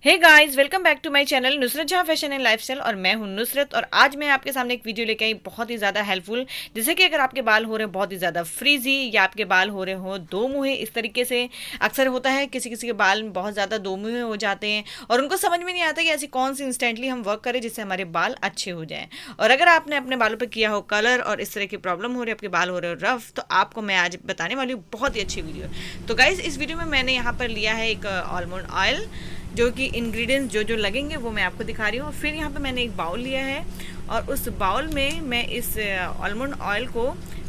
Hey guys, welcome back to my channel Nusrat Jahan fashion and lifestyle. और मैं हूं नुसरत और आज मैं आपके सामने एक वीडियो लेके आई बहुत ही ज़्यादा हेल्पफुल। जैसे कि अगर आपके बाल हो रहे हैं बहुत ही ज़्यादा फ्रीजी या आपके बाल हो रहे हो दो मुँहे, इस तरीके से अक्सर होता है किसी किसी के बाल बहुत ज़्यादा दो मुँहे हो जाते हैं और उनको समझ में नहीं आता कि ऐसी कौन सी इंस्टेंटली हम वर्क करें जिससे हमारे बाल अच्छे हो जाएँ। और अगर आपने अपने बालों पर किया हो कलर और इस तरह की प्रॉब्लम हो रही है, आपके बाल हो रहे हो रफ, तो आपको मैं आज बताने वाली हूँ बहुत ही अच्छी वीडियो। तो गाइज इस वीडियो में मैंने यहाँ पर लिया है एक आलमंड ऑयल, जो कि इंग्रेडिएंट्स जो जो लगेंगे वो मैं आपको दिखा रही हूँ। फिर यहाँ पे मैंने एक बाउल लिया है और उस बाउल में मैं इस आलमंड ऑयल को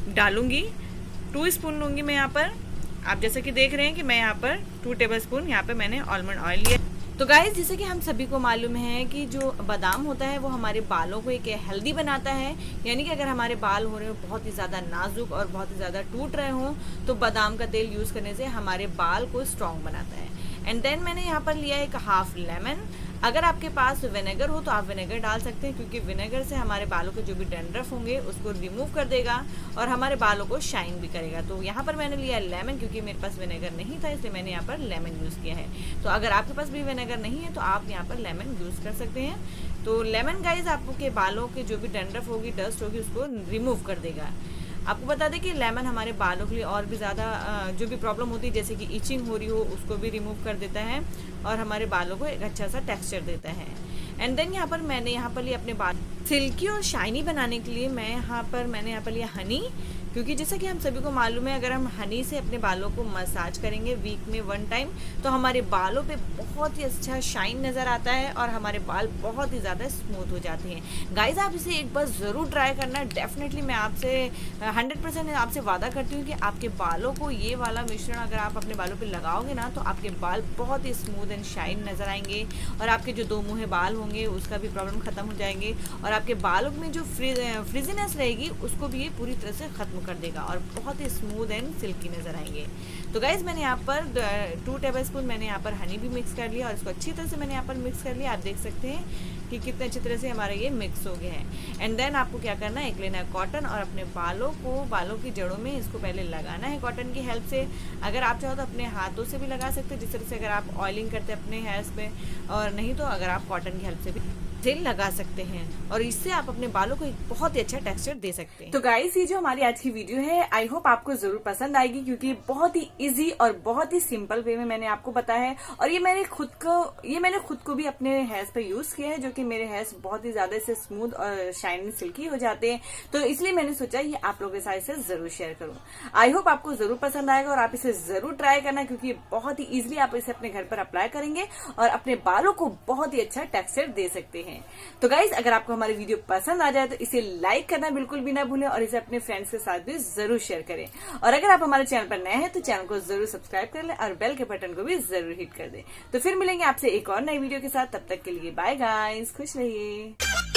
डालूंगी। 2 स्पून लूँगी मैं यहाँ पर। आप जैसे कि देख रहे हैं कि मैं यहाँ पर 2 टेबल स्पून यहाँ पर मैंने आलमंड ऑयल लिया। तो गाइस, जैसे कि हम सभी को मालूम है कि जो बादाम होता है वो हमारे बालों को एक हेल्दी बनाता है। यानी कि अगर हमारे बाल हो रहे हो बहुत ही ज़्यादा नाजुक और बहुत ही ज़्यादा टूट रहे हों तो बादाम का तेल यूज़ करने से हमारे बाल को स्ट्रॉन्ग बनाता है। एंड देन मैंने यहाँ पर लिया एक हाफ लेमन। अगर आपके पास विनेगर हो तो आप विनेगर डाल सकते हैं, क्योंकि विनेगर से हमारे बालों के जो भी डैंड्रफ होंगे उसको रिमूव कर देगा और हमारे बालों को शाइन भी करेगा। तो यहाँ पर मैंने लिया लेमन, क्योंकि मेरे पास विनेगर नहीं था इसलिए मैंने यहाँ पर लेमन यूज़ किया है। तो अगर आपके पास भी विनेगर नहीं है तो आप यहाँ पर लेमन यूज़ कर सकते हैं। तो लेमन गाइज आपके बालों के जो भी डैंड्रफ होगी, डस्ट होगी, उसको रिमूव कर देगा। आपको बता दें कि लेमन हमारे बालों के लिए और भी ज़्यादा जो भी प्रॉब्लम होती है, जैसे कि इचिंग हो रही हो, उसको भी रिमूव कर देता है और हमारे बालों को एक अच्छा सा टेक्सचर देता है। एंड देन मैंने यहाँ पर लिए अपने बाल सिल्की और शाइनी बनाने के लिए मैंने यहाँ पर लिया हनी, क्योंकि जैसा कि हम सभी को मालूम है अगर हम हनी से अपने बालों को मसाज करेंगे वीक में 1 टाइम तो हमारे बालों पे बहुत ही अच्छा शाइन नज़र आता है और हमारे बाल बहुत ही ज़्यादा स्मूथ हो जाते हैं। गाइज, आप इसे एक बार ज़रूर ट्राई करना। डेफिनेटली मैं आपसे 100% आपसे वादा करती हूँ कि आपके बालों को ये वाला मिश्रण अगर आप अपने बालों पे लगाओगे ना तो आपके बाल बहुत ही स्मूथ एंड शाइन नज़र आएंगे और आपके जो दो मुँहे बाल होंगे उसका भी प्रॉब्लम ख़त्म हो जाएंगे और आपके बालों में जो फ्रिजीनेस रहेगी उसको भी ये पूरी तरह से ख़त्म कर देगा और बहुत ही स्मूथ एंड सिल्की नज़र आएंगे। तो गाइज, मैंने यहाँ पर 2 टेबल स्पून मैंने यहाँ पर हनी भी मिक्स कर लिया और इसको अच्छी तरह से मैंने यहाँ पर मिक्स कर लिया। आप देख सकते हैं कि कितने अच्छी तरह से हमारा ये मिक्स हो गया है। एंड देन आपको क्या करना है, एक लेना है कॉटन और अपने बालों की जड़ों में इसको पहले लगाना है कॉटन की हेल्प से। अगर आप चाहो तो अपने हाथों से भी लगा सकते हैं, जिस तरह से अगर आप ऑयलिंग करते हैं अपने हेयर्स पे, और नहीं तो अगर आप कॉटन की हेल्प से भी तेल लगा सकते हैं और इससे आप अपने बालों को एक बहुत ही अच्छा टेक्सचर दे सकते हैं। तो गाइस, ये जो हमारी आज की वीडियो है आई होप आपको जरूर पसंद आएगी, क्योंकि बहुत ही इजी और बहुत ही सिंपल वे में मैंने आपको बताया है और ये मैंने खुद को भी अपने हेयर्स पे यूज किया है, जो कि मेरे हेयर्स बहुत ही ज्यादा इससे स्मूथ और शाइनी सिल्की हो जाते हैं। तो इसलिए मैंने सोचा ये आप लोगों के साथ इसे जरूर शेयर करूं। आई होप आपको जरूर पसंद आएगा और आप इसे जरूर ट्राई करना, क्योंकि बहुत ही इजिली आप इसे अपने घर पर अप्लाई करेंगे और अपने बालों को बहुत ही अच्छा टेक्सचर दे सकते हैं। तो गाइज, अगर आपको हमारी वीडियो पसंद आ जाए तो इसे लाइक करना बिल्कुल भी ना भूलें और इसे अपने फ्रेंड्स के साथ भी जरूर शेयर करें। और अगर आप हमारे चैनल पर नए हैं तो चैनल को जरूर सब्सक्राइब कर लें और बेल के बटन को भी जरूर हिट कर दें। तो फिर मिलेंगे आपसे एक और नई वीडियो के साथ। तब तक के लिए बाय गाइज, खुश रहिए।